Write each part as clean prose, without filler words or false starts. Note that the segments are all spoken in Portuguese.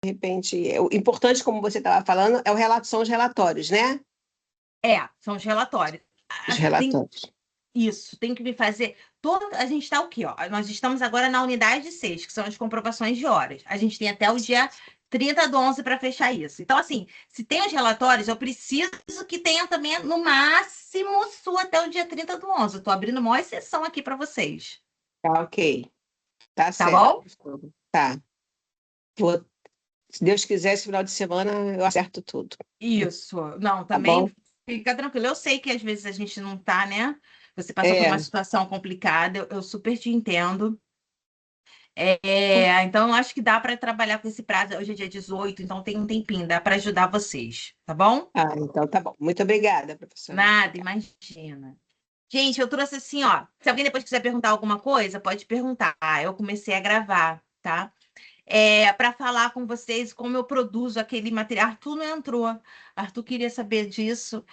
De repente, o importante, como você estava falando, são os relatórios, né? São os relatórios. Os Tem relatórios. isso, tem que me fazer. A gente está o quê? Ó? Nós estamos agora na unidade 6, que são as comprovações de horas. A gente tem até o dia 30/11 para fechar isso. Então, assim, se tem os relatórios, eu preciso que tenha também, no máximo, sua até o dia 30/11. Eu estou abrindo uma exceção aqui para vocês. Tá, ok. Tá Tá certo, bom? professora. Tá. Vou, se Deus quiser, esse final de semana eu acerto tudo. Isso. Não, Tá bom? também fica tranquilo. Eu sei que às vezes a gente não tá, né? Você passou por uma É. situação complicada, eu super te entendo. Então, eu acho que dá para trabalhar com esse prazo. Hoje é dia 18, então tem um tempinho, dá para ajudar vocês, tá bom? Ah, então tá bom. Muito obrigada, professora. Nada, imagina. Gente, eu trouxe assim, ó. Se alguém depois quiser perguntar alguma coisa, pode perguntar. Eu comecei a gravar, tá? Para falar com vocês como eu produzo aquele material. Arthur não entrou. Arthur queria saber disso.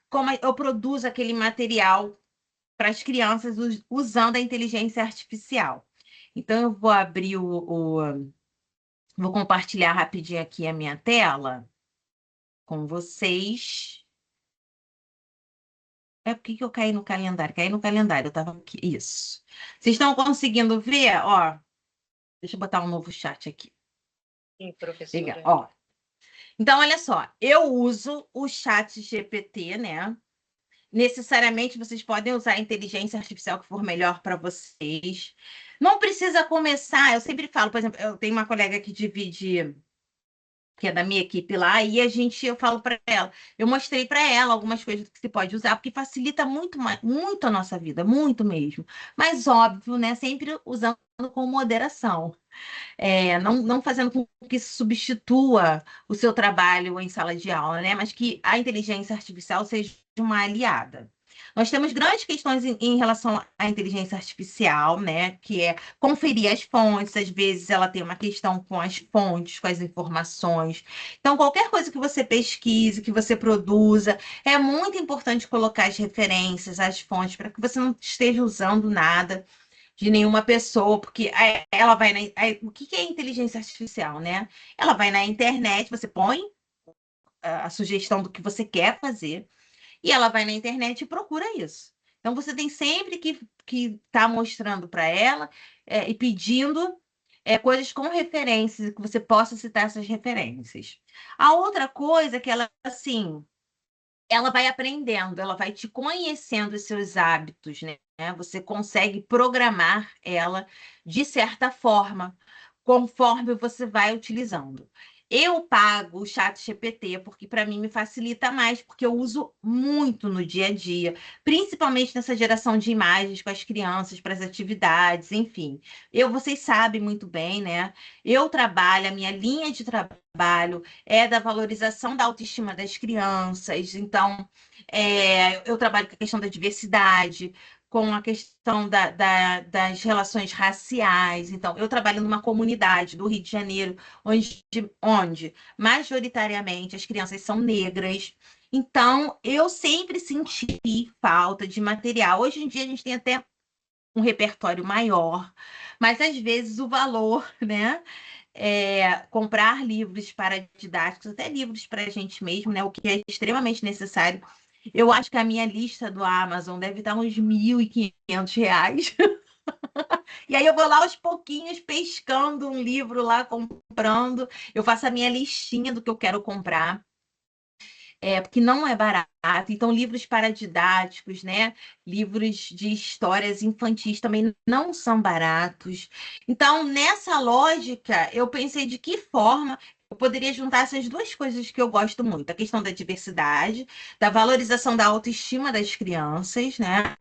Como eu produzo aquele material para as crianças usando a inteligência artificial. Então, eu vou abrir vou compartilhar rapidinho aqui a minha tela com vocês. Por que eu caí no calendário? Caí no calendário, eu estava aqui. Isso. Vocês estão conseguindo ver? Ó, deixa eu botar um novo chat aqui. Sim, Legal, professora. ó. Então, olha só, eu uso o chat GPT, né? Necessariamente vocês podem usar a inteligência artificial que for melhor para vocês. Não precisa começar, eu sempre falo, por exemplo, eu tenho uma colega que divide, que é da minha equipe lá, e eu falo para ela, eu mostrei para ela algumas coisas que você pode usar, porque facilita muito, muito a nossa vida, muito mesmo. Mas óbvio, né? Sempre usando com moderação. Não fazendo com que isso substitua o seu trabalho em sala de aula, né? Mas que a inteligência artificial seja uma aliada. Nós temos grandes questões em relação à inteligência artificial, né? Que é conferir as fontes, às vezes ela tem uma questão com as fontes, com as informações. Então, qualquer coisa que você pesquise, que você produza, é muito importante colocar as referências, as fontes, para que você não esteja usando nada de nenhuma pessoa, porque ela vai o que é inteligência artificial, né? Ela vai na internet, você põe a sugestão do que você quer fazer, e ela vai na internet e procura isso. Então você tem sempre que tá mostrando para ela e pedindo coisas com referências, que você possa citar essas referências. A outra coisa é que ela, assim, ela vai aprendendo, ela vai te conhecendo os seus hábitos, né? Você consegue programar ela de certa forma, conforme você vai utilizando. Eu pago o chat GPT porque para mim me facilita mais, porque eu uso muito no dia a dia, principalmente nessa geração de imagens com as crianças, para as atividades, enfim. Vocês sabem muito bem, né? Eu trabalho, a minha linha de trabalho é da valorização da autoestima das crianças. Então, eu trabalho com a questão da diversidade, com a questão das relações raciais. Então, eu trabalho numa comunidade do Rio de Janeiro, onde majoritariamente as crianças são negras. Então, eu sempre senti falta de material. Hoje em dia, a gente tem até um repertório maior, mas às vezes o valor, né? Comprar livros para didáticos, até livros para a gente mesmo, né? O que é extremamente necessário. Eu acho que a minha lista do Amazon deve estar uns R$ 1.500. E aí eu vou lá aos pouquinhos pescando um livro lá, comprando. Eu faço a minha listinha do que eu quero comprar. Porque não é barato. Então, livros paradidáticos, né? Livros de histórias infantis também não são baratos. Então, nessa lógica, eu pensei de que forma eu poderia juntar essas duas coisas que eu gosto muito: a questão da diversidade, da valorização da autoestima das crianças, né?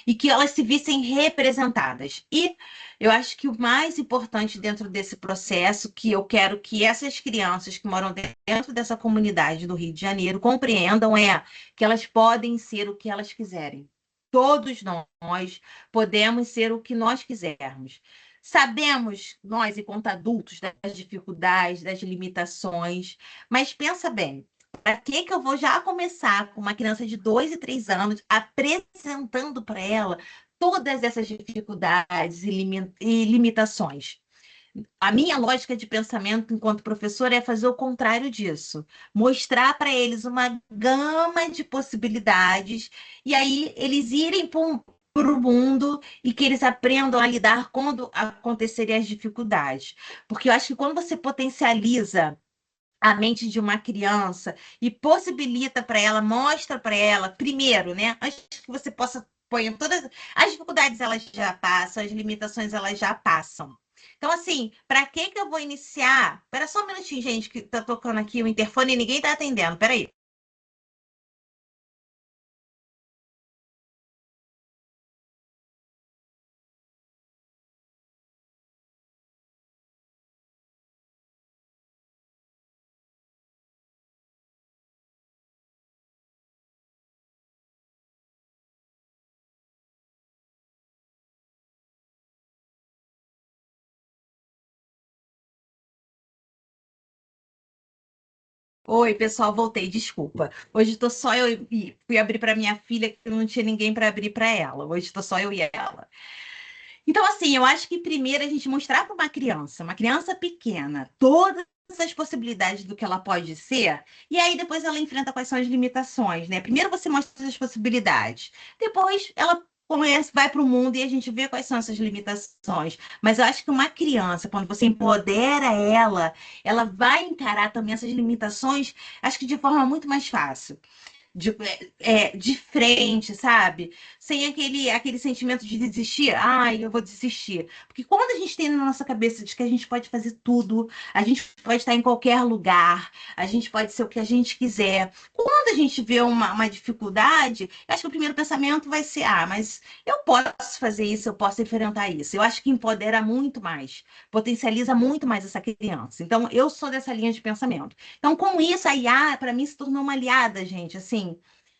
E que elas se vissem representadas. E eu acho que o mais importante dentro desse processo, que eu quero que essas crianças que moram dentro dessa comunidade do Rio de Janeiro compreendam, é que elas podem ser o que elas quiserem. Todos nós podemos ser o que nós quisermos. Sabemos, nós, enquanto adultos, das dificuldades, das limitações, mas pensa bem, para que eu vou já começar com uma criança de 2 e 3 anos apresentando para ela todas essas dificuldades e limitações? A minha lógica de pensamento enquanto professora é fazer o contrário disso, mostrar para eles uma gama de possibilidades e aí eles irem para o mundo e que eles aprendam a lidar quando acontecerem as dificuldades. Porque eu acho que quando você potencializa a mente de uma criança e possibilita para ela, mostra para ela, primeiro, né, antes que você possa pôr em todas as dificuldades, elas já passam, as limitações elas já passam. Então, assim, para que eu vou iniciar? Espera só um minutinho, gente, que tá tocando aqui o interfone e ninguém tá atendendo. Peraí. Oi, pessoal, voltei, desculpa. Hoje estou só eu e fui abrir para minha filha, que não tinha ninguém para abrir para ela. Hoje estou só eu e ela. Então, assim, eu acho que primeiro a gente mostrar para uma criança pequena, todas as possibilidades do que ela pode ser, e aí depois ela enfrenta quais são as limitações, né? Primeiro você mostra as possibilidades, depois ela conhece, vai para o mundo e a gente vê quais são essas limitações. Mas eu acho que uma criança, quando você empodera ela vai encarar também essas limitações, acho que de forma muito mais fácil de frente, sabe? Sem aquele sentimento de desistir. Ai, eu vou desistir. Porque quando a gente tem na nossa cabeça de que a gente pode fazer tudo, a gente pode estar em qualquer lugar, a gente pode ser o que a gente quiser. Quando a gente vê uma dificuldade, eu acho que o primeiro pensamento vai ser: ah, mas eu posso fazer isso, eu posso enfrentar isso. Eu acho que empodera muito mais, potencializa muito mais essa criança. Então, eu sou dessa linha de pensamento. Então, com isso, a IA, para mim, se tornou uma aliada, gente, assim,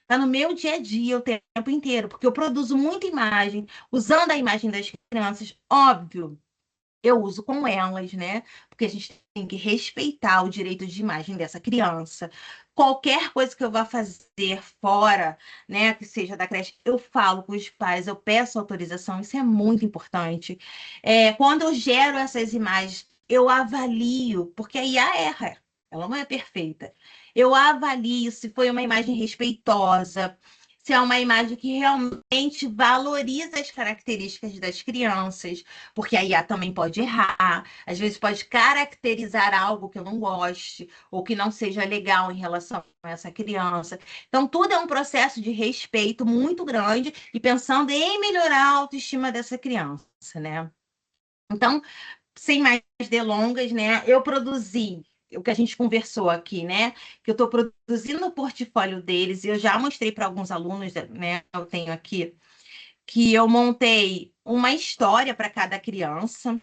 tá no meu dia a dia o tempo inteiro, porque eu produzo muita imagem, usando a imagem das crianças, óbvio, eu uso com elas, né? Porque a gente tem que respeitar o direito de imagem dessa criança. Qualquer coisa que eu vá fazer fora, né, que seja da creche, eu falo com os pais, eu peço autorização, isso é muito importante. Quando eu gero essas imagens, eu avalio, porque a IA erra, ela não é perfeita. Eu avalio se foi uma imagem respeitosa, se é uma imagem que realmente valoriza as características das crianças, porque a IA também pode errar, às vezes pode caracterizar algo que eu não goste, ou que não seja legal em relação a essa criança. Então, tudo é um processo de respeito muito grande e pensando em melhorar a autoestima dessa criança, né? Então, sem mais delongas, né? Eu produzi o que a gente conversou aqui, né? Que eu estou produzindo o portfólio deles, e eu já mostrei para alguns alunos, né? Eu tenho aqui, que eu montei uma história para cada criança.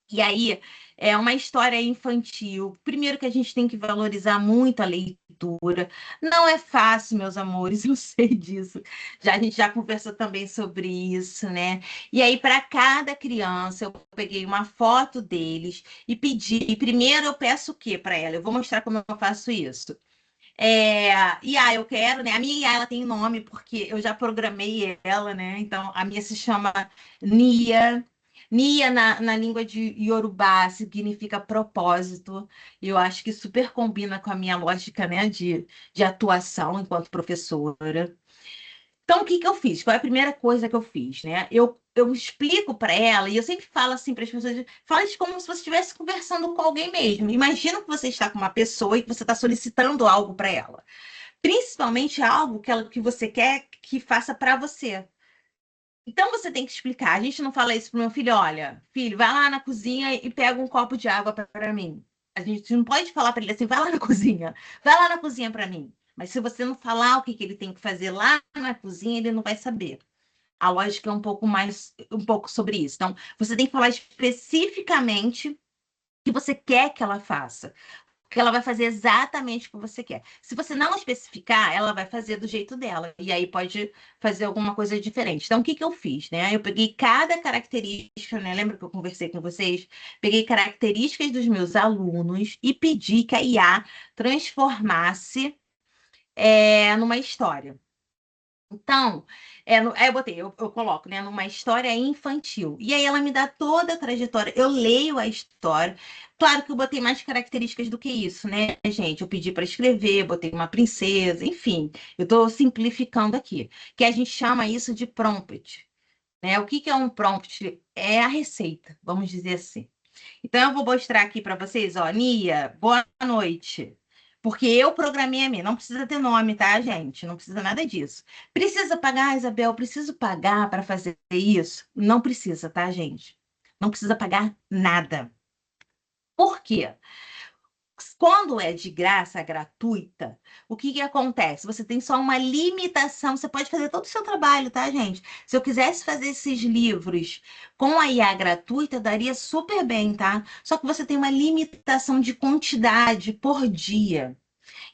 E aí é uma história infantil. Primeiro que a gente tem que valorizar muito a leitura. Não é fácil, meus amores, eu sei disso. A gente já conversou também sobre isso, né? E aí, para cada criança, eu peguei uma foto deles e pedi. E primeiro eu peço o quê para ela? Eu vou mostrar como eu faço isso. IA, eu quero, né? A minha IA, ela tem nome porque eu já programei ela, né? Então, a minha se chama Nia. Nia, na língua de Yorubá, significa propósito. E eu acho que super combina com a minha lógica, né, de atuação enquanto professora. Então, o que que eu fiz? Qual é a primeira coisa que eu fiz, né? Eu explico para ela, e eu sempre falo assim para as pessoas, fala isso como se você estivesse conversando com alguém mesmo. Imagina que você está com uma pessoa e que você está solicitando algo para ela. Principalmente algo que você quer que faça para você. Então você tem que explicar. A gente não fala isso pro meu filho, olha, filho, vai lá na cozinha e pega um copo de água para mim. A gente não pode falar para ele assim, vai lá na cozinha, vai lá na cozinha para mim. Mas se você não falar o que ele tem que fazer lá na cozinha, ele não vai saber. A lógica é um pouco sobre isso. Então, você tem que falar especificamente o que você quer que ela faça. Porque ela vai fazer exatamente o que você quer. Se você não especificar, ela vai fazer do jeito dela. E aí pode fazer alguma coisa diferente. Então, o que que eu fiz, né? Eu peguei cada característica, né? Lembra que eu conversei com vocês? Peguei características dos meus alunos e pedi que a IA transformasse numa história. Então, aí eu botei, eu coloco, né, numa história infantil. E aí ela me dá toda a trajetória. Eu leio a história. Claro que eu botei mais características do que isso, né, gente? Eu pedi para escrever, botei uma princesa, enfim. Eu estou simplificando aqui, que a gente chama isso de prompt, né? O que que é um prompt? É a receita, vamos dizer assim. Então, eu vou mostrar aqui para vocês, ó, Nia, boa noite. Porque eu programei a minha. Não precisa ter nome, tá, gente? Não precisa nada disso. Precisa pagar, Isabel? Preciso pagar para fazer isso? Não precisa, tá, gente? Não precisa pagar nada. Por quê? Quando é de graça, gratuita, o que que acontece? Você tem só uma limitação. Você pode fazer todo o seu trabalho, tá, gente? Se eu quisesse fazer esses livros com a IA gratuita, daria super bem, tá? Só que você tem uma limitação de quantidade por dia.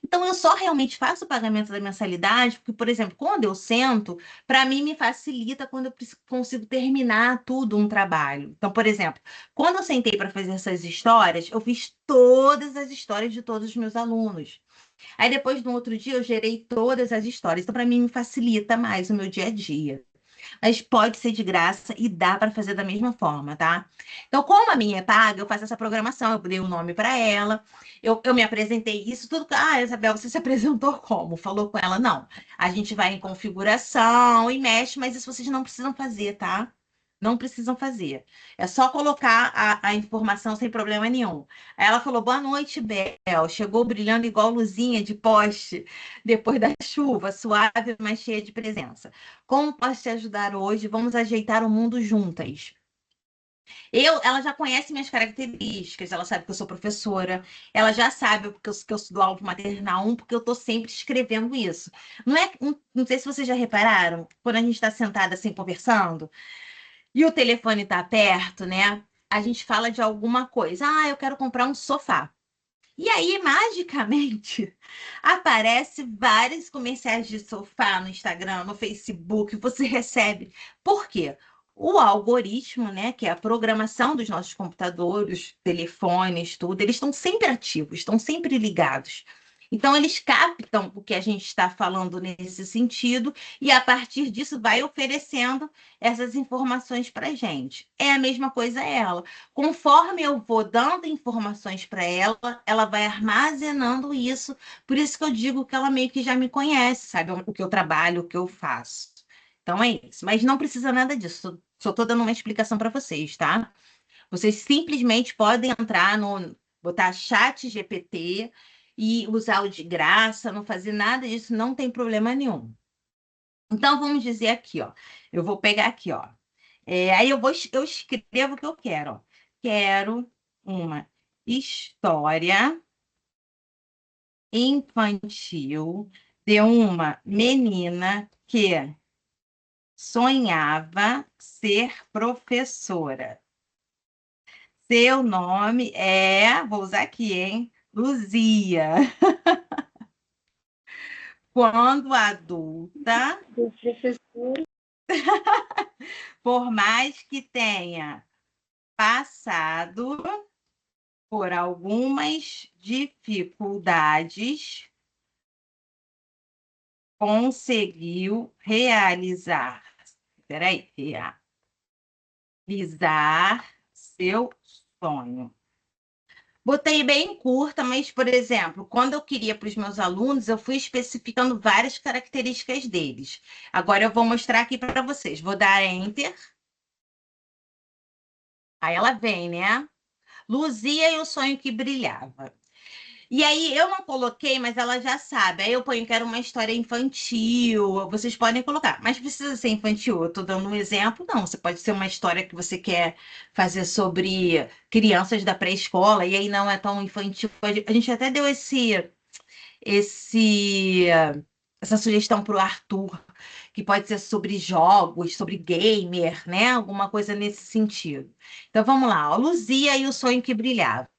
Então, eu só realmente faço o pagamento da mensalidade, porque, por exemplo, quando eu sento, para mim me facilita quando eu consigo terminar tudo um trabalho. Então, por exemplo, quando eu sentei para fazer essas histórias, eu fiz todas as histórias de todos os meus alunos. Aí depois, no outro dia, eu gerei todas as histórias. Então, para mim, me facilita mais o meu dia a dia. Mas pode ser de graça e dá para fazer da mesma forma, tá? Então, como a minha é paga, eu faço essa programação, eu dei um nome para ela, eu me apresentei isso tudo. Ah, Isabel, você se apresentou como? Falou com ela? Não. A gente vai em configuração e mexe, mas isso vocês não precisam fazer, tá? Não precisam fazer. É só colocar a informação sem problema nenhum. Aí ela falou: boa noite, Bel. Chegou brilhando igual luzinha de poste depois da chuva, suave, mas cheia de presença. Como posso te ajudar hoje? Vamos ajeitar o mundo juntas. Ela já conhece minhas características, ela sabe que eu sou professora, ela já sabe que eu dou aula para maternal 1, porque eu estou sempre escrevendo isso. Não sei se vocês já repararam, quando a gente está sentada assim conversando e o telefone está perto, né? A gente fala de alguma coisa. Ah, eu quero comprar um sofá. E aí, magicamente, aparece vários comerciais de sofá no Instagram, no Facebook, você recebe. Por quê? O algoritmo, né, que é a programação dos nossos computadores, telefones, tudo, eles estão sempre ativos, estão sempre ligados. Então, eles captam o que a gente está falando nesse sentido e, a partir disso, vai oferecendo essas informações para a gente. É a mesma coisa ela. Conforme eu vou dando informações para ela, ela vai armazenando isso. Por isso que eu digo que ela meio que já me conhece, sabe? O que eu trabalho, o que eu faço. Então é isso. Mas não precisa nada disso. Só estou dando uma explicação para vocês, tá? Vocês simplesmente podem entrar no, botar chat GPT e usar o de graça, não fazer nada disso, não tem problema nenhum. Então vamos dizer aqui, ó. Eu vou pegar aqui, ó. Aí eu escrevo o que eu quero. Ó. Quero uma história infantil de uma menina que sonhava ser professora. Seu nome é, vou usar aqui, hein? Luzia. Quando adulta, O professor por mais que tenha passado por algumas dificuldades, conseguiu realizar, peraí, realizar seu sonho. Botei bem curta, mas, por exemplo, quando eu queria para os meus alunos, eu fui especificando várias características deles. Agora eu vou mostrar aqui para vocês. Vou dar Enter. Aí ela vem, né? Luzia e o sonho que brilhava. E aí eu não coloquei, mas ela já sabe. Aí eu ponho que era uma história infantil. Vocês podem colocar, mas precisa ser infantil. Eu estou dando um exemplo, não. Você pode ser uma história que você quer fazer sobre crianças da pré-escola, e aí não é tão infantil. A gente até deu esse, essa sugestão para o Arthur, que pode ser sobre jogos, sobre gamer, né? Alguma coisa nesse sentido. Então vamos lá, ó. Luzia e o sonho que brilhava.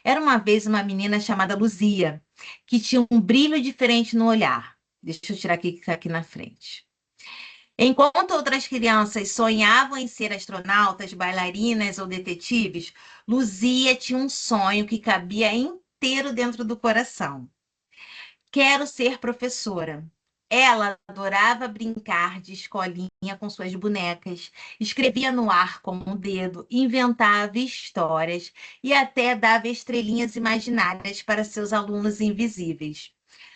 Era uma vez uma menina chamada Luzia, que tinha um brilho diferente no olhar. Deixa eu tirar aqui que está aqui na frente. Enquanto outras crianças sonhavam em ser astronautas, bailarinas ou detetives, Luzia tinha um sonho que cabia inteiro dentro do coração. Quero ser professora. Ela adorava brincar de escolinha com suas bonecas, escrevia no ar com um dedo, inventava histórias e até dava estrelinhas imaginárias para seus alunos invisíveis.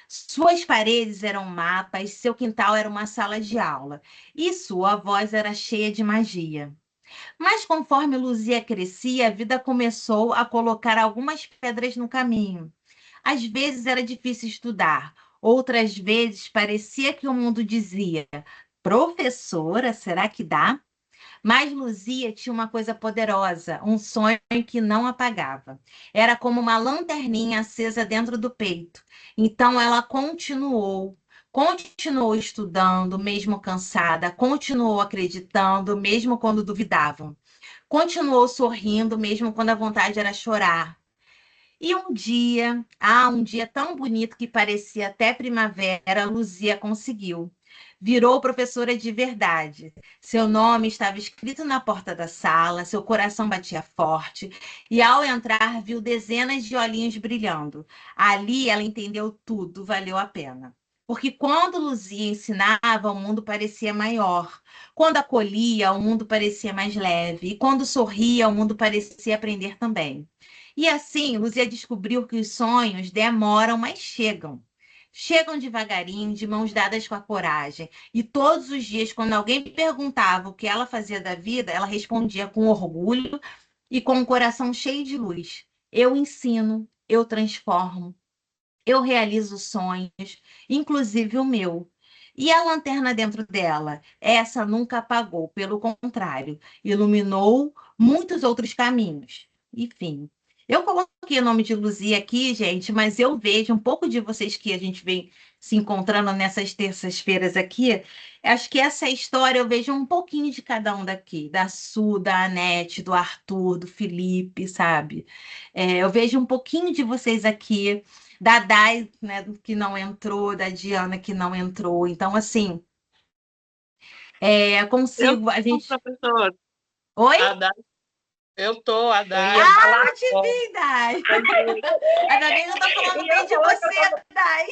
Suas paredes eram mapas, seu quintal era uma sala de aula e sua voz era cheia de magia. Mas conforme Luzia crescia, a vida começou a colocar algumas pedras no caminho. Às vezes era difícil estudar, outras vezes parecia que o mundo dizia: Professora, será que dá? Mas Luzia tinha uma coisa poderosa, um sonho que não apagava. Era como uma lanterninha acesa dentro do peito. Então ela continuou estudando, mesmo cansada, continuou acreditando, mesmo quando duvidavam. Continuou sorrindo, mesmo quando a vontade era chorar. E um dia tão bonito que parecia até primavera, Luzia conseguiu. Virou professora de verdade. Seu nome estava escrito na porta da sala, seu coração batia forte, e ao entrar viu dezenas de olhinhos brilhando. Ali ela entendeu tudo, valeu a pena. Porque quando Luzia ensinava, o mundo parecia maior. Quando acolhia, o mundo parecia mais leve. E quando sorria, o mundo parecia aprender também. E assim, Luzia descobriu que os sonhos demoram, mas chegam. Chegam devagarinho, de mãos dadas com a coragem. E todos os dias, quando alguém perguntava o que ela fazia da vida, ela respondia com orgulho e com o coração cheio de luz. Eu ensino, eu transformo, eu realizo sonhos, inclusive o meu. E a lanterna dentro dela? Essa nunca apagou, pelo contrário, iluminou muitos outros caminhos. Enfim, eu coloquei o nome de Luzia aqui, gente, mas eu vejo um pouco de vocês que a gente vem se encontrando nessas terças-feiras aqui. Acho que essa história eu vejo um pouquinho de cada um daqui, da Su, da Anete, do Arthur, do Felipe, sabe? Eu vejo um pouquinho de vocês aqui da Dai, né, que não entrou, da Diana que não entrou. Então, assim, Eu consigo, a sou gente. professor. Oi? A Dai, a Eu Dai. ia falar Ah, te vi, Dai! Ainda bem que eu tô falando eu bem ia de falar que você, Dai.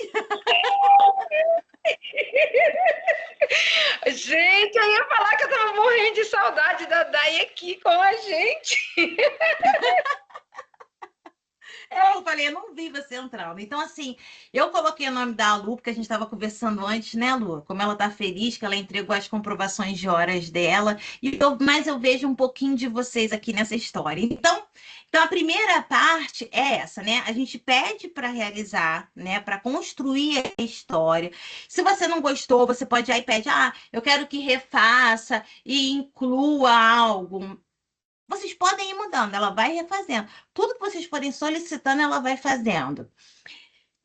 Gente, eu ia falar que eu tava morrendo de saudade da Dai aqui com a gente. Eu falei, eu não vi você entrando. Então, assim, eu coloquei o nome da Lu, porque a gente estava conversando antes, né, Lu? Como ela tá feliz, que ela entregou as comprovações de horas dela. Mas eu vejo um pouquinho de vocês aqui nessa história. Então a primeira parte é essa, né? A gente pede para realizar, né? Para construir a história. Se você não gostou, você pode ir aí e pede, eu quero que refaça e inclua algo. Vocês podem ir mudando, ela vai refazendo. Tudo que vocês forem solicitando, ela vai fazendo.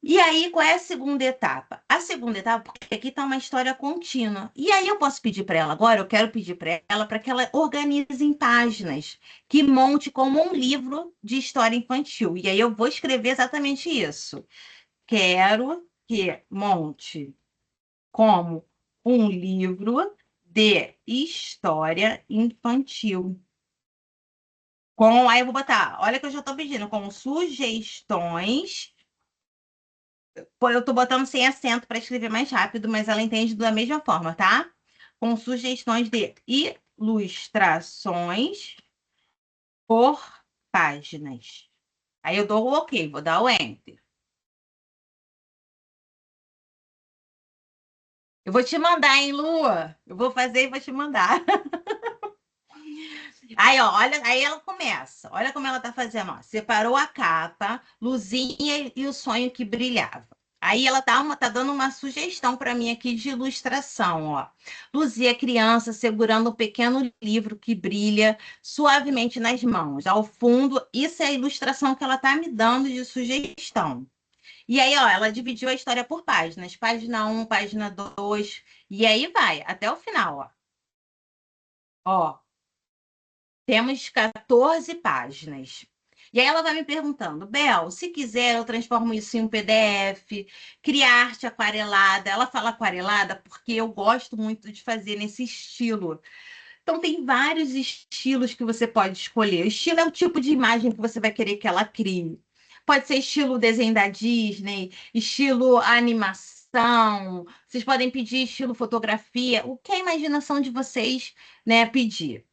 E aí, qual é a segunda etapa? A segunda etapa, porque aqui está uma história contínua. E aí eu posso pedir para ela agora, eu quero pedir para que ela organize em páginas, que monte como um livro de história infantil. E aí eu vou escrever exatamente isso. Quero que monte como um livro de história infantil. Aí eu vou botar, olha que eu já estou pedindo, com sugestões. Pô, eu estou botando sem acento para escrever mais rápido, mas ela entende da mesma forma, tá? Com sugestões de ilustrações por páginas. Aí eu dou o OK, vou dar o Enter. Eu vou te mandar, hein, Lua? Eu vou fazer e vou te mandar. Aí, ó, olha, aí ela começa. Olha como ela tá fazendo, ó. Separou a capa, luzinha e o sonho que brilhava. Aí ela tá dando uma sugestão para mim aqui de ilustração, ó. Luzia criança segurando um pequeno livro que brilha suavemente nas mãos. Ao fundo, isso é a ilustração que ela tá me dando de sugestão. E aí, ó, ela dividiu a história por páginas. Página 1, página 2, e aí vai, até o final, ó. Ó, temos 14 páginas. E aí ela vai me perguntando, Bel, se quiser eu transformo isso em um PDF, criar arte aquarelada. Ela fala aquarelada porque eu gosto muito de fazer nesse estilo. Então tem vários estilos que você pode escolher. O estilo é o tipo de imagem que você vai querer que ela crie. Pode ser estilo desenho da Disney, estilo animação, ilustração, vocês podem pedir estilo fotografia, o que a imaginação de vocês, né, pedir.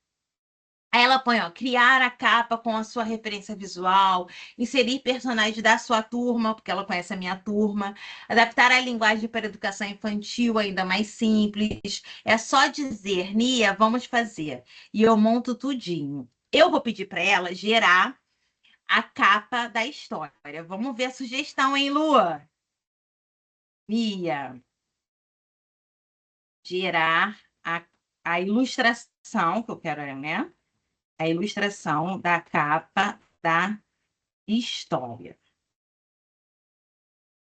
Aí ela põe, ó, criar a capa com a sua referência visual, inserir personagens da sua turma, porque ela conhece a minha turma, adaptar a linguagem para a educação infantil ainda mais simples. É só dizer, Nia, vamos fazer. E eu monto tudinho. Eu vou pedir para ela gerar a capa da história. Vamos ver a sugestão, hein, Lua? Nia, gerar a ilustração, que eu quero, né? A ilustração da capa da história.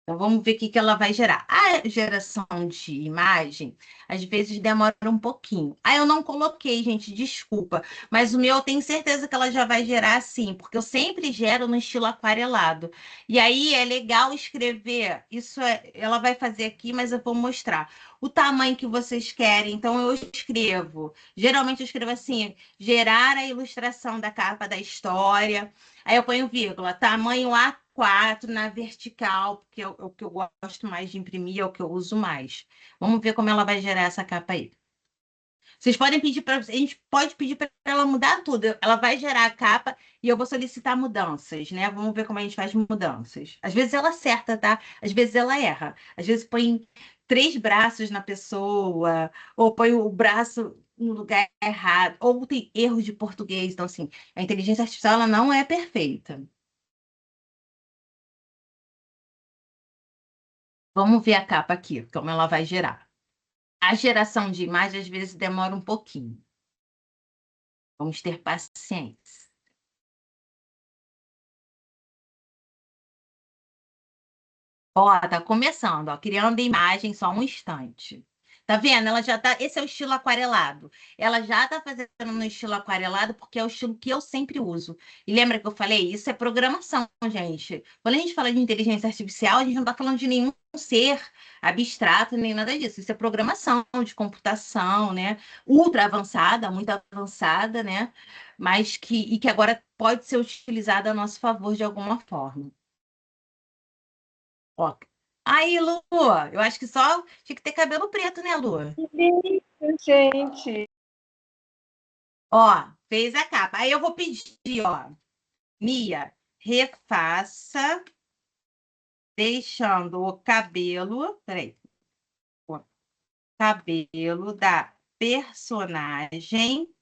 Então, vamos ver o que ela vai gerar. A geração de imagem, às vezes, demora um pouquinho. Ah, eu não coloquei, gente, desculpa. Mas o meu, eu tenho certeza que ela já vai gerar assim, porque eu sempre gero no estilo aquarelado. E aí, é legal escrever. Isso ela vai fazer aqui, mas eu vou mostrar. O tamanho que vocês querem. Então, eu escrevo. Geralmente, eu escrevo assim, gerar a ilustração da capa da história. Aí eu ponho vírgula, tamanho A4 na vertical, porque é o que eu gosto mais de imprimir, é o que eu uso mais. Vamos ver como ela vai gerar essa capa aí. Vocês podem pedir para... A gente pode pedir para ela mudar tudo. Ela vai gerar a capa e eu vou solicitar mudanças, né? Vamos ver como a gente faz mudanças. Às vezes ela acerta, tá? Às vezes ela erra. Às vezes põe 3 braços na pessoa, ou põe o braço no lugar errado, ou tem erros de português. Então, assim, a inteligência artificial ela não é perfeita. Vamos ver a capa aqui, como ela vai gerar. A geração de imagem, às vezes, demora um pouquinho. Vamos ter paciência. Ó, tá começando, ó, criando imagem, só um instante. Tá vendo? Ela já tá. Esse é o estilo aquarelado. Ela já tá fazendo no estilo aquarelado porque é o estilo que eu sempre uso. E lembra que eu falei? Isso é programação, gente. Quando a gente fala de inteligência artificial, a gente não tá falando de nenhum ser abstrato, nem nada disso. Isso é programação de computação, né? Ultra avançada, muito avançada, né? Mas que agora pode ser utilizada a nosso favor de alguma forma. Ó. Aí, Lu, eu acho que só tinha que ter cabelo preto, né, Lu? Gente. Ó, fez a capa. Aí eu vou pedir, ó, Mia, refaça, deixando o cabelo, peraí, o cabelo da personagem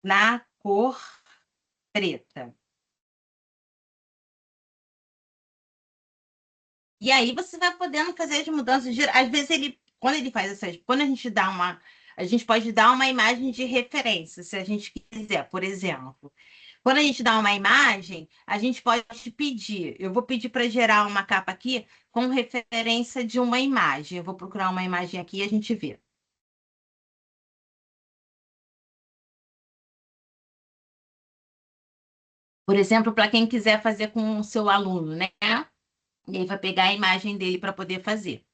na cor preta. E aí você vai podendo fazer as mudanças. Às vezes quando ele faz essas, quando a gente dá a gente pode dar uma imagem de referência, se a gente quiser, por exemplo. Quando a gente dá uma imagem, a gente pode pedir. Eu vou pedir para gerar uma capa aqui com referência de uma imagem. Eu vou procurar uma imagem aqui e a gente vê. Por exemplo, para quem quiser fazer com o seu aluno, né? E aí vai pegar a imagem dele para poder fazer.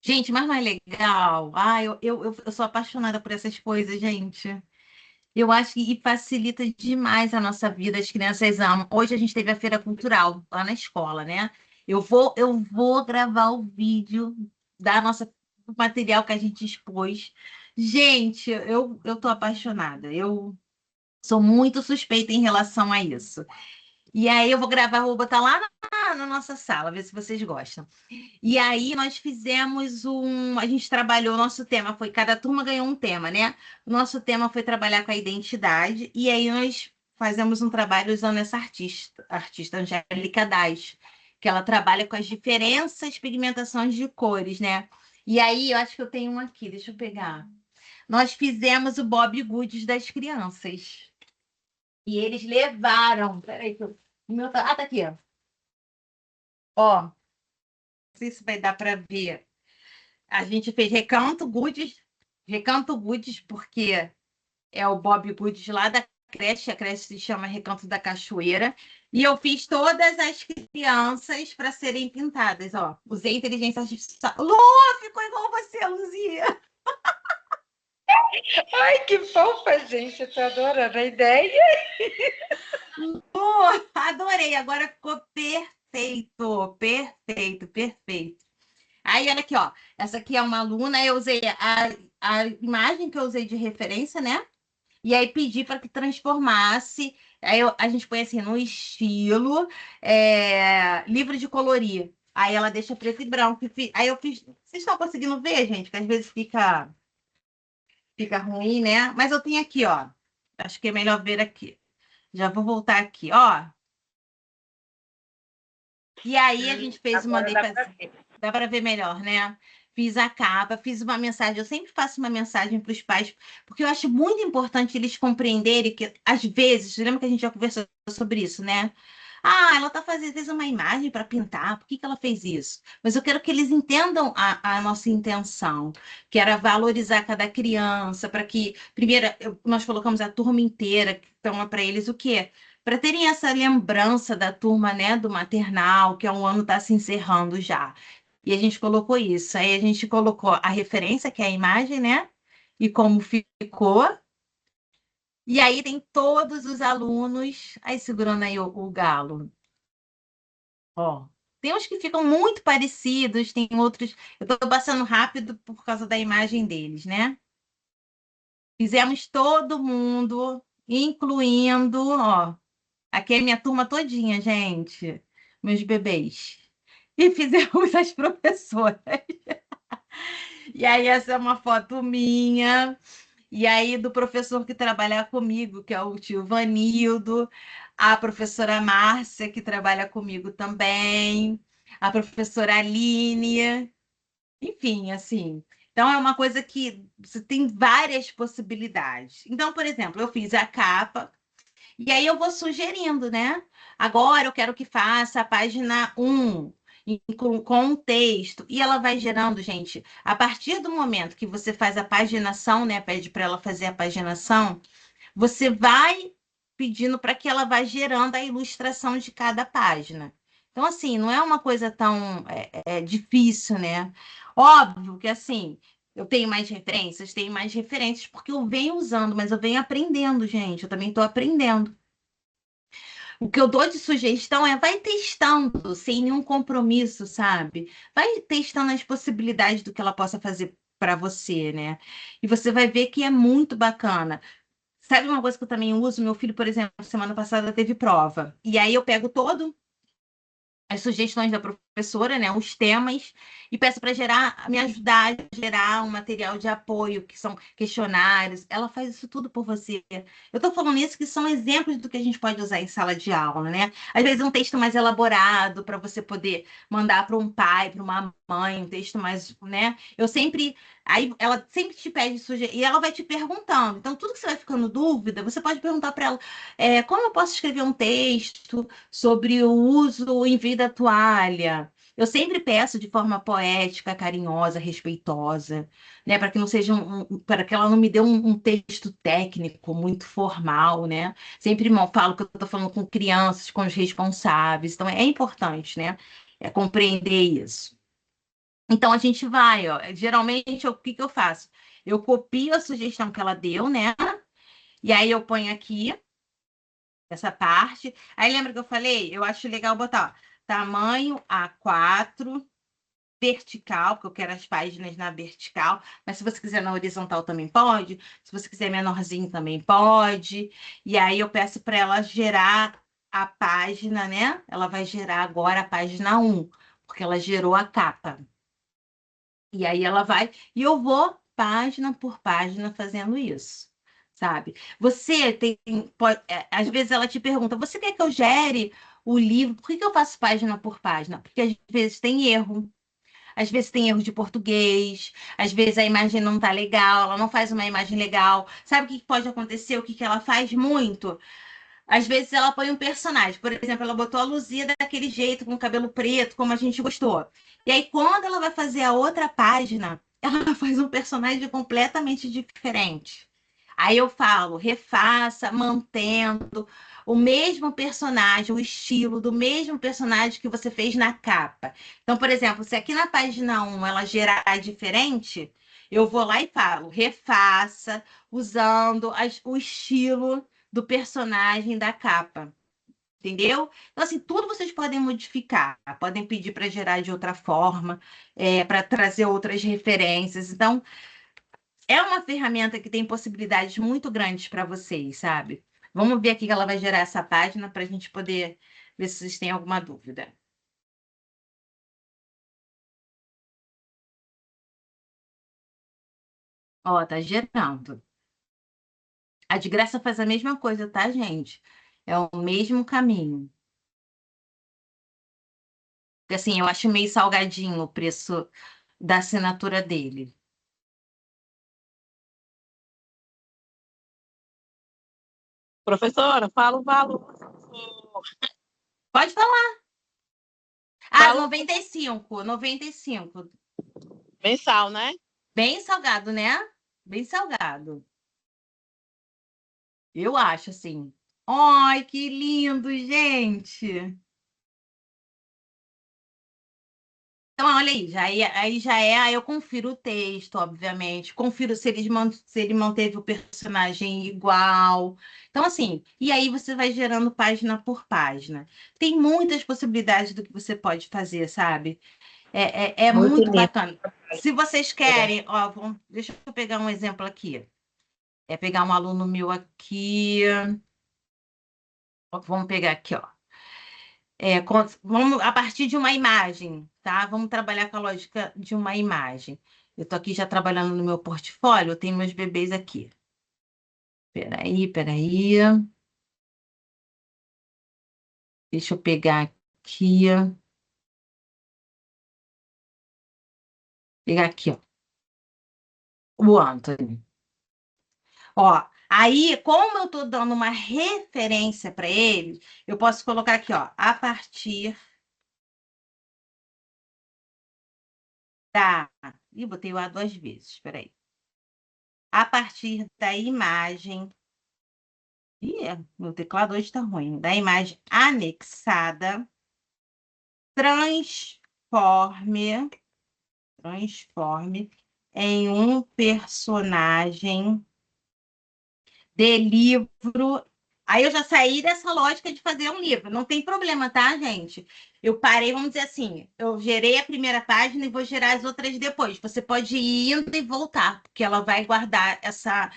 Gente, mas não é legal? Ah, eu sou apaixonada por essas coisas, gente. Eu acho que facilita demais a nossa vida, as crianças amam. Hoje a gente teve a feira cultural lá na escola, né? Eu vou gravar o vídeo da nossa do material que a gente expôs. Gente, eu tô apaixonada. Eu sou muito suspeita em relação a isso. E aí eu vou gravar, vou botar lá na nossa sala, ver se vocês gostam. E aí nós fizemos a gente trabalhou, o nosso tema foi, cada turma ganhou um tema, né? O nosso tema foi trabalhar com a identidade, e aí nós fazemos um trabalho usando essa artista Angélica Daz, que ela trabalha com as diferenças, pigmentações de cores, né? E aí, eu acho que eu tenho um aqui, deixa eu pegar. Nós fizemos o Bob Goods das crianças. E eles levaram. Peraí, o meu tá aqui, ó. Ó, não sei se vai dar para ver. A gente fez Recanto Goods, porque é o Bob Goods lá da creche, a creche se chama Recanto da Cachoeira, e eu fiz todas as crianças para serem pintadas, ó. Usei inteligência artificial. Lu, ficou igual você, Luzia. Ai, que fofa, gente. Eu tô adorando a ideia. Adorei, agora ficou perfeito, perfeito, perfeito. Aí, olha aqui, ó. Essa aqui é uma aluna, eu usei a imagem que eu usei de referência, né? E aí pedi para que transformasse. A gente põe assim no estilo livro de colorir. Aí ela deixa preto e branco. Aí eu fiz. Vocês estão conseguindo ver, gente? Que às vezes fica ruim, né? Mas eu tenho aqui, ó. Acho que é melhor ver aqui. Já vou voltar aqui, ó. E aí a gente fez uma. Agora dá pra ver. Dá para ver melhor, né? Fiz a capa, fiz uma mensagem. Eu sempre faço uma mensagem para os pais, porque eu acho muito importante eles compreenderem que, às vezes, lembra que a gente já conversou sobre isso, né? Ah, ela está fazendo às vezes, uma imagem para pintar, por que que ela fez isso? Mas eu quero que eles entendam a nossa intenção, que era valorizar cada criança, para que, primeiro, nós colocamos a turma inteira, então, para eles o quê? Para terem essa lembrança da turma, né, do maternal, que é um ano está se encerrando já. E a gente colocou isso. Aí a gente colocou a referência, que é a imagem, né? E como ficou. E aí tem todos os alunos. Aí segurando aí o galo. Ó. Tem uns que ficam muito parecidos, tem outros. Eu estou passando rápido por causa da imagem deles, né? Fizemos todo mundo, incluindo, ó. Aqui é minha turma todinha, gente. Meus bebês. E fizemos as professoras. E aí, essa é uma foto minha. E aí, do professor que trabalha comigo, que é o tio Vanildo, a professora Márcia, que trabalha comigo também, a professora Aline, enfim, assim. Então, é uma coisa que você tem várias possibilidades. Então, por exemplo, eu fiz a capa, e aí eu vou sugerindo, né? Agora eu quero que faça a página 1 com um texto. E ela vai gerando, gente, a partir do momento que você faz a paginação, né? Pede para ela fazer a paginação, você vai pedindo para que ela vá gerando a ilustração de cada página. Então, assim, não é uma coisa tão difícil, né? Óbvio que, assim, eu tenho mais referências, porque eu venho usando, mas eu venho aprendendo, gente. Eu também estou aprendendo. O que eu dou de sugestão é vai testando, sem nenhum compromisso, sabe? Vai testando as possibilidades do que ela possa fazer para você, né? E você vai ver que é muito bacana. Sabe uma coisa que eu também uso? Meu filho, por exemplo, semana passada teve prova. E aí eu pego todo as sugestões da professora, né, os temas, e peço para me ajudar a gerar um material de apoio, que são questionários. Ela faz isso tudo por você. Eu estou falando isso que são exemplos do que a gente pode usar em sala de aula, né? Às vezes um texto mais elaborado para você poder mandar para um pai, para uma mãe, um texto mais, né? Aí ela sempre te pede sugestão e ela vai te perguntando. Então, tudo que você vai ficando dúvida, você pode perguntar para ela, como eu posso escrever um texto sobre o uso em vida da toalha. Eu sempre peço de forma poética, carinhosa, respeitosa, né, para que não seja para que ela não me dê um texto técnico muito formal, né? Sempre falo que eu estou falando com crianças, com os responsáveis, então é importante, né? Compreender isso. Então a gente vai, ó. Geralmente o que que eu faço? Eu copio a sugestão que ela deu, né? E aí eu ponho aqui essa parte. Aí lembra que eu falei? Eu acho legal botar, ó, tamanho A4, vertical, porque eu quero as páginas na vertical, mas se você quiser na horizontal também pode, se você quiser menorzinho também pode. E aí eu peço para ela gerar a página, né? Ela vai gerar agora a página 1, porque ela gerou a capa. E aí ela vai, e eu vou página por página fazendo isso, sabe? Você às vezes ela te pergunta, você quer que eu gere o livro? Por que que eu faço página por página? Porque às vezes tem erro. Às vezes tem erro de português, às vezes a imagem não tá legal, ela não faz uma imagem legal. Sabe o que pode acontecer? O que que ela faz muito? Às vezes ela põe um personagem, por exemplo, ela botou a Luzia daquele jeito, com o cabelo preto, como a gente gostou. E aí, quando ela vai fazer a outra página, ela faz um personagem completamente diferente. Aí eu falo, refaça, mantendo o mesmo personagem, o estilo do mesmo personagem que você fez na capa. Então, por exemplo, se aqui na página 1 ela gerar diferente, eu vou lá e falo, refaça, usando o estilo do personagem da capa. Entendeu? Então, assim, tudo vocês podem modificar, podem pedir para gerar de outra forma, para trazer outras referências. Então, é uma ferramenta que tem possibilidades muito grandes para vocês, sabe? Vamos ver aqui que ela vai gerar essa página para a gente poder ver se vocês têm alguma dúvida. Ó, tá gerando. A de graça faz a mesma coisa, tá, gente? É o mesmo caminho. Porque, assim, eu acho meio salgadinho o preço da assinatura dele. Professora, fala o valor. Pode falar. Ah, Fala 95, 95. mensal, né? Bem salgado, né? Bem salgado. Eu acho, assim. Ai, que lindo, gente. Então, olha aí, aí eu confiro o texto, obviamente, confiro se ele manteve o personagem igual. Então, assim, e aí você vai gerando página por página. Tem muitas possibilidades do que você pode fazer, sabe? É Muito muito lindo. bacana. Se vocês querem, ó, deixa eu pegar um exemplo aqui. É pegar um aluno meu aqui. Vamos pegar aqui, ó. Vamos a partir de uma imagem, tá? Vamos trabalhar com a lógica de uma imagem. Eu estou aqui já trabalhando no meu portfólio, eu tenho meus bebês aqui. Peraí, peraí. Deixa eu pegar aqui. Pegar aqui, ó. O Anthony. Ó, aí, como eu estou dando uma referência para ele, eu posso colocar aqui, ó, a partir da. Ih, botei o A duas vezes, peraí. A partir da imagem. Meu teclado hoje está ruim. Da imagem anexada, transforme, transforme em um personagem de livro. Aí eu já saí dessa lógica de fazer um livro. Não tem problema, tá, gente? Eu parei, vamos dizer assim, eu gerei a primeira página e vou gerar as outras depois. Você pode ir indo e voltar, porque ela vai guardar essa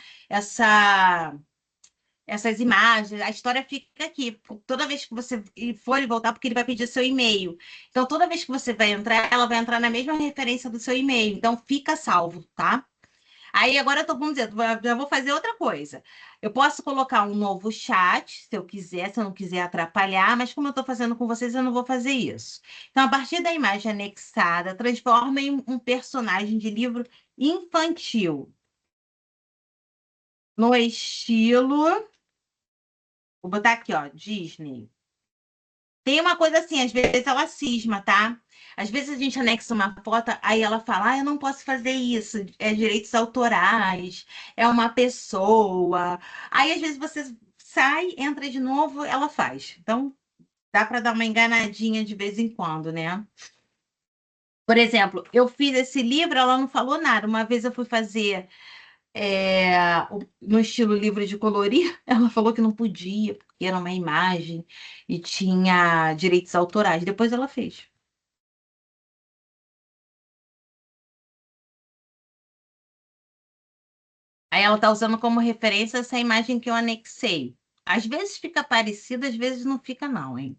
essas imagens, a história fica aqui. Toda vez que você for e voltar, porque ele vai pedir seu e-mail. Então, toda vez que você vai entrar, ela vai entrar na mesma referência do seu e-mail. Então, fica salvo, tá? Aí, agora eu tô, vamos dizer, já vou fazer outra coisa. Eu posso colocar um novo chat, se eu quiser, se eu não quiser atrapalhar, mas como eu estou fazendo com vocês, eu não vou fazer isso. Então, a partir da imagem anexada, transforma em um personagem de livro infantil. No estilo. Vou botar aqui, ó, Disney. Tem uma coisa assim, às vezes ela cisma, tá? Às vezes a gente anexa uma foto, aí ela fala, eu não posso fazer isso, é direitos autorais, é uma pessoa. Aí às vezes você sai, entra de novo, ela faz. Então, dá para dar uma enganadinha de vez em quando, né? Por exemplo, eu fiz esse livro, ela não falou nada. Uma vez eu fui fazer no estilo livro de colorir, ela falou que não podia, porque era uma imagem e tinha direitos autorais. Depois ela fez. Aí ela está usando como referência essa imagem que eu anexei. Às vezes fica parecida, às vezes não fica, não, hein?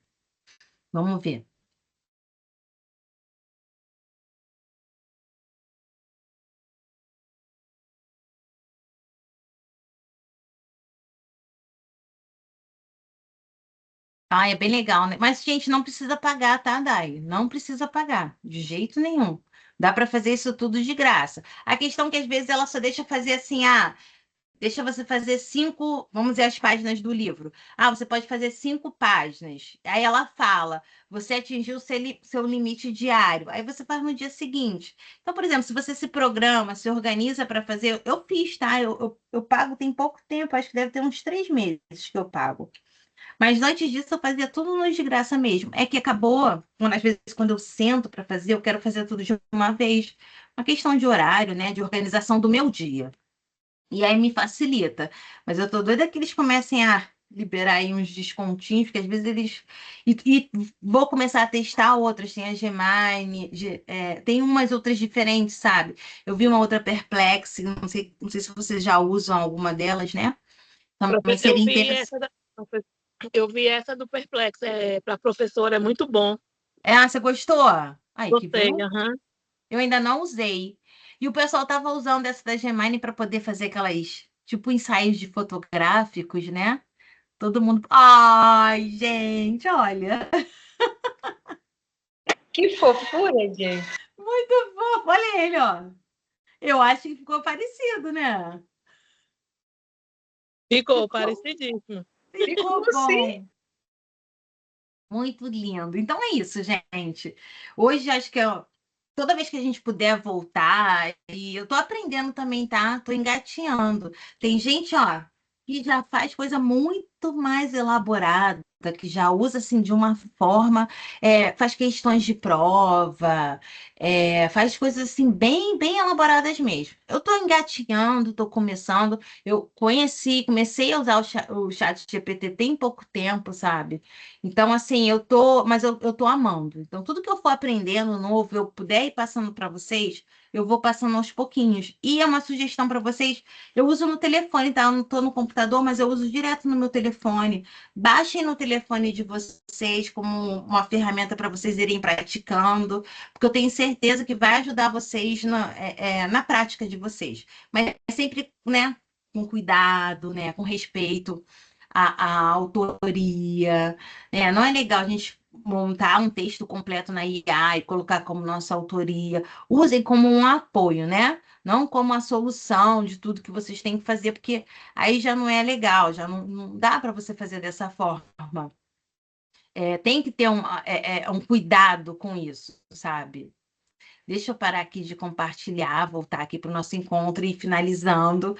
Vamos ver. Ah, é bem legal, né? Mas, gente, não precisa pagar, tá, Dai? Não precisa pagar, de jeito nenhum. Dá para fazer isso tudo de graça. A questão é que às vezes ela só deixa fazer assim, deixa você fazer 5, vamos dizer, as páginas do livro. Ah, você pode fazer 5 páginas. Aí ela fala, você atingiu o seu limite diário. Aí você faz no dia seguinte. Então, por exemplo, se você se programa, se organiza para fazer, eu fiz, tá? Eu pago tem pouco tempo, acho que deve ter uns 3 meses que eu pago. Mas antes disso, eu fazia tudo no de graça mesmo. É que acabou, às vezes, quando eu sento para fazer, eu quero fazer tudo de uma vez. Uma questão de horário, né? De organização do meu dia. E aí me facilita. Mas eu tô doida que eles comecem a liberar aí uns descontinhos, porque às vezes eles. E vou começar a testar outras. Tem a Gemini, tem umas outras diferentes, sabe? Eu vi uma outra Perplex, não sei se vocês já usam alguma delas, né? Também seria interessante. Eu vi essa do Perplex, para professora, é muito bom. Você gostou? Aí, que Gostei, viu? aham. Eu ainda não usei. E o pessoal tava usando essa da Gemini para poder fazer aquelas, tipo, ensaios de fotográficos, né? Todo mundo. Ai, gente, olha. Que fofura, gente. Muito fofo. Olha ele, ó. Eu acho que ficou parecido, né? Ficou parecidíssimo. Ficou Ficou sim. bom. Muito lindo. Então é isso, gente. Hoje acho que toda vez que a gente puder voltar, e eu tô aprendendo também, tá? Tô engatinhando. Tem gente, ó, que já faz coisa muito mais elaborada, que já usa assim de uma forma, faz questões de prova, faz coisas assim bem, bem elaboradas mesmo. Eu tô engatinhando, tô começando. Eu comecei a usar o chat GPT tem pouco tempo, sabe? Então, assim, eu tô amando. Então, tudo que eu for aprendendo novo, eu puder ir passando para vocês, eu vou passando aos pouquinhos. E é uma sugestão para vocês, eu uso no telefone, tá? Eu não tô no computador, mas eu uso direto no meu telefone. Baixem no telefone de vocês como uma ferramenta para vocês irem praticando, porque eu tenho certeza que vai ajudar vocês na prática de vocês. Mas é sempre, né, com cuidado, né, com respeito à autoria. Não é legal a gente montar um texto completo na IA e colocar como nossa autoria. Usem como um apoio, né? Não como a solução de tudo que vocês têm que fazer, porque aí já não é legal, já não dá para você fazer dessa forma. Tem que ter um cuidado com isso, sabe? Deixa eu parar aqui de compartilhar, voltar aqui para o nosso encontro e finalizando.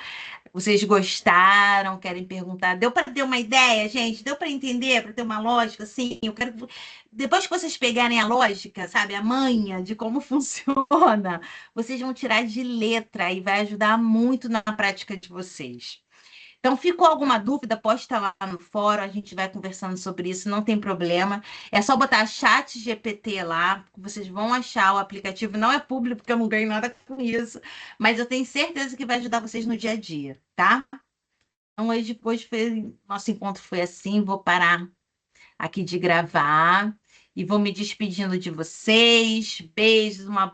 Vocês gostaram? Querem perguntar? Deu para ter uma ideia, gente? Deu para entender, para ter uma lógica? Sim, eu quero. Depois que vocês pegarem a lógica, sabe, a manha de como funciona, vocês vão tirar de letra e vai ajudar muito na prática de vocês. Então, ficou alguma dúvida? Pode estar lá no fórum, a gente vai conversando sobre isso, não tem problema. É só botar chat GPT lá, vocês vão achar o aplicativo. Não é público, porque eu não ganho nada com isso, mas eu tenho certeza que vai ajudar vocês no dia a dia, tá? Então, nosso encontro foi assim, vou parar aqui de gravar e vou me despedindo de vocês. Beijos, uma